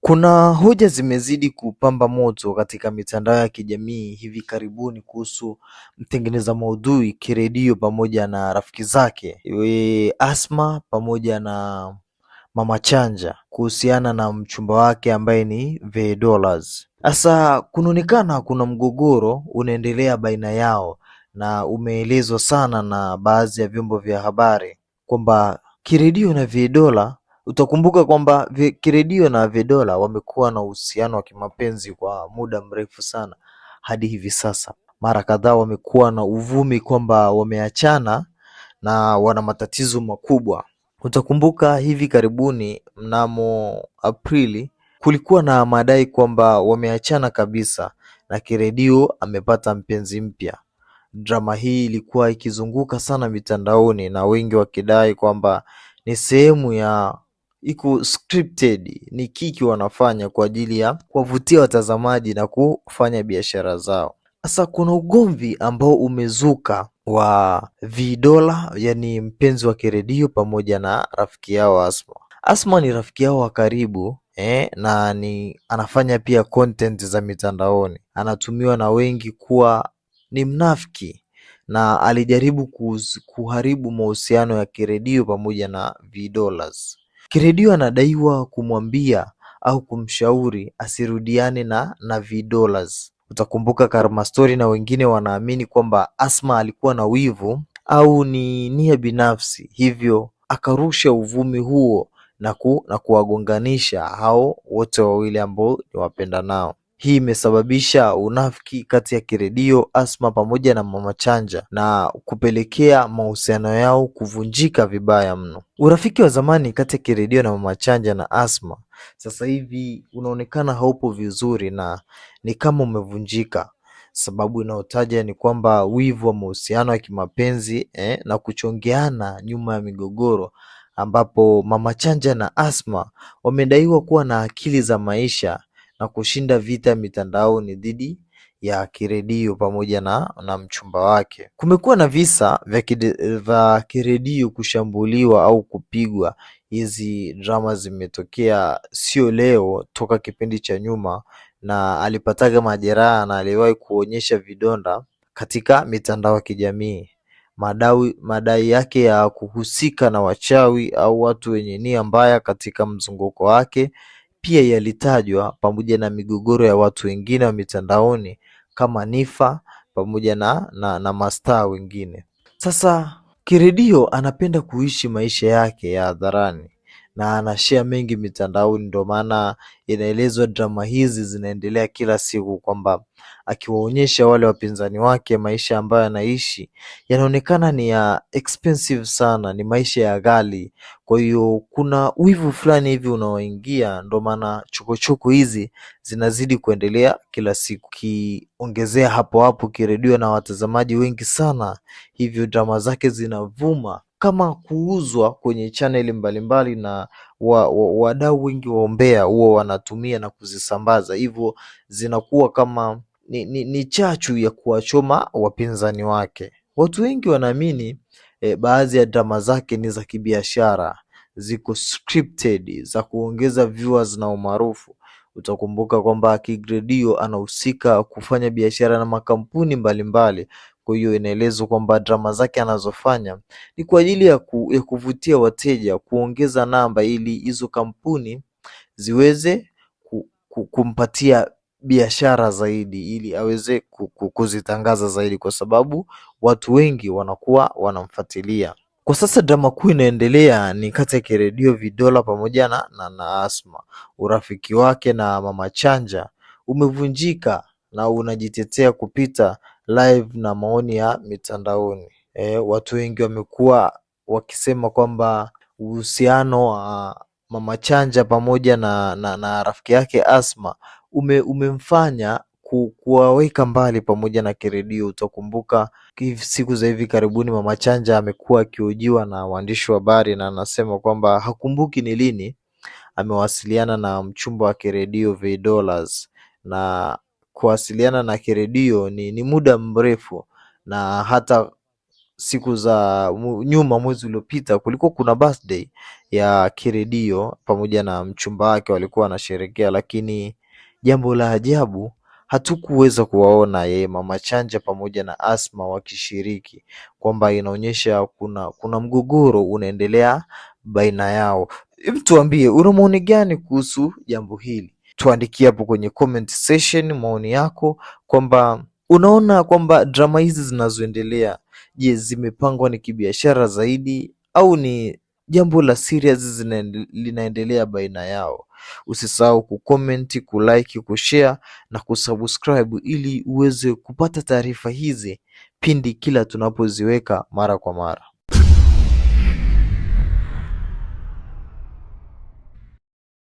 Kuna hoja zimezidi kupamba moto katika mitandao ya kijamii hivi karibuni kuhusu mtengeneza maudhui Kiredio pamoja na rafiki zake Asma pamoja na Mama Chanja kuhusiana na mchumba wake ambaye ni Vedollaz. Sasa kunaonekana kuna mgogoro unaendelea baina yao na umeelezwa sana na baadhi ya vyombo vya habari kwamba Kiredio na Vedolla. Utakumbuka kwamba Kiredio na Vedolla wamekuwa na uhusiano wa kimapenzi kwa muda mrefu sana hadi hivi sasa. Mara kadhaa wamekuwa na uvumi kwamba wameachana na wana matatizo makubwa. Utakumbuka hivi karibuni mnamo Aprili kulikuwa na madai kwamba wameachana kabisa na Kiredio amepata mpenzi mpya. Drama hii ilikuwa ikizunguka sana mitandaoni na wengi wakidai kwamba ni sehemu ya iko scripted, ni kiki wanafanya kwa ajili ya kuwavutia watazamaji na kufanya biashara zao. Sasa kuna ugomvi ambao umezuka wa Vedolla, yani mpenzi wa Kiredio pamoja na rafiki yao Asma. Asma ni rafiki yao wa karibu na anafanya pia content za mitandaoni. Anatumiwa na wengi kuwa ni mnafiki na alijaribu kuharibu mahusiano ya Kiredio pamoja na Vedollaz. Kiredio anadaiwa kumwambia au kumshauri asirudiane na Vedollaz. Utakumbuka Karma Story na wengine wanaamini kwamba Asma alikuwa na wivu au ni nia binafsi, hivyo akarusha uvumi huo na kuwagonganisha hao wote wawili ambao ni wapendanao. Hii imesababisha unafiki kati ya Kiredio, Asma pamoja na Mama Chanja na kupelekea mahusiano yao kuvunjika vibaya mno. Urafiki wa zamani kati ya Kiredio na Mama Chanja na Asma sasa hivi unaonekana haupo vizuri na ni kama umevunjika. Sababu inayotaja ni kwamba wivu wa mahusiano ya kimapenzi na kuchongeana nyuma ya migogoro, ambapo Mama Chanja na Asma wamedaiwa kuwa na akili za maisha na kushinda vita mitandaoni dhidi ya Kiredio pamoja na mchumba wake. Kumekuwa na visa vya Kiredio kushambuliwa au kupigwa. Hizi drama zimetokea sio leo, toka kipindi cha nyuma, na alipataga majeraha na aliwahi kuonyesha vidonda katika mitandao ya kijamii. Madai yake ya kuhusika na wachawi au watu wenye nia mbaya katika mzunguko wake pia yalitajwa, pamoja na migogoro ya watu wengine wa mitandaoni kama Nifa pamoja na mastaa wengine. Sasa Kiredio anapenda kuishi maisha yake ya hadharani na anashare mengi mitandaoni, ndio maana inaelezwa drama hizi zinaendelea kila siku, kwamba akiwaonyesha wale wapinzani wake maisha ambayo anaishi yanaonekana ni ya expensive sana, ni maisha ya ghali. Kwa hiyo kuna wivu fulani hivi unaoingia, ndio maana chokochoko hizi zinazidi kuendelea kila siku. Kiongezea hapo Kiredio na watazamaji wengi sana, hivyo drama zake zinavuma kama kuuzwa kwenye chaneli mbalimbali, na wadau wengi wa umbea huwa wanatumia na kuzisambaza, hivyo zinakuwa kama ni chachu ya kuwachoma wapinzani wake. Watu wengi wanaamini baadhi ya drama zake ni za kibiashara, ziko scripted za kuongeza viewers na umaarufu. Utakumbuka kwamba Kiredio anahusika kufanya biashara na makampuni mbalimbali. Kwa hiyo inaelezwa kwamba drama zake anazofanya ni kwa ajili ya kuvutia wateja, kuongeza namba ili hizo kampuni ziweze kumpatia biashara zaidi, ili aweze kuzitangaza zaidi, kwa sababu watu wengi wanakuwa wanamfuatilia. Kwa sasa drama kuu inaendelea ni kati ya Kiredio, Vedolla pamoja na Asma. Urafiki wake na Mama Chanja umevunjika na unajitetea kupita live na maoni ya mitandaoni. Watu wengi wamekuwa wakisema kwamba uhusiano wa Mama Chanja pamoja na rafiki yake Asma umemfanya kuwaweka mbali pamoja na Kiredio. Utakumbuka siku za hivi karibuni Mama Chanja amekuwa akihojiwa na waandishi wa habari na anasema kwamba hakumbuki ni lini amewasiliana na mchumba wa Kiredio Vedollaz, na kuwasiliana na Kiredio ni muda mrefu, na hata siku za nyuma, mwezi uliopita, kulikuwa kuna birthday ya Kiredio pamoja na mchumba wake, walikuwa wanasherehekea, lakini jambo la ajabu hatukuweza kuwaona yeye Mama Chanja pamoja na Asma wakishiriki, kwamba inaonyesha kuna mgogoro unaendelea baina yao. Hebu tuambie una maoni gani kuhusu jambo hili? Tuandikie hapo kwenye comment section maoni yako, kwamba unaona kwamba drama hizi zinazoendelea, je, zimepangwa ni kibiashara zaidi au ni jambo la serious linaendelea baina yao? Usisahau kucomment, kulike, kushare na kusubscribe ili uweze kupata taarifa hizi pindi kila tunapoziweka mara kwa mara.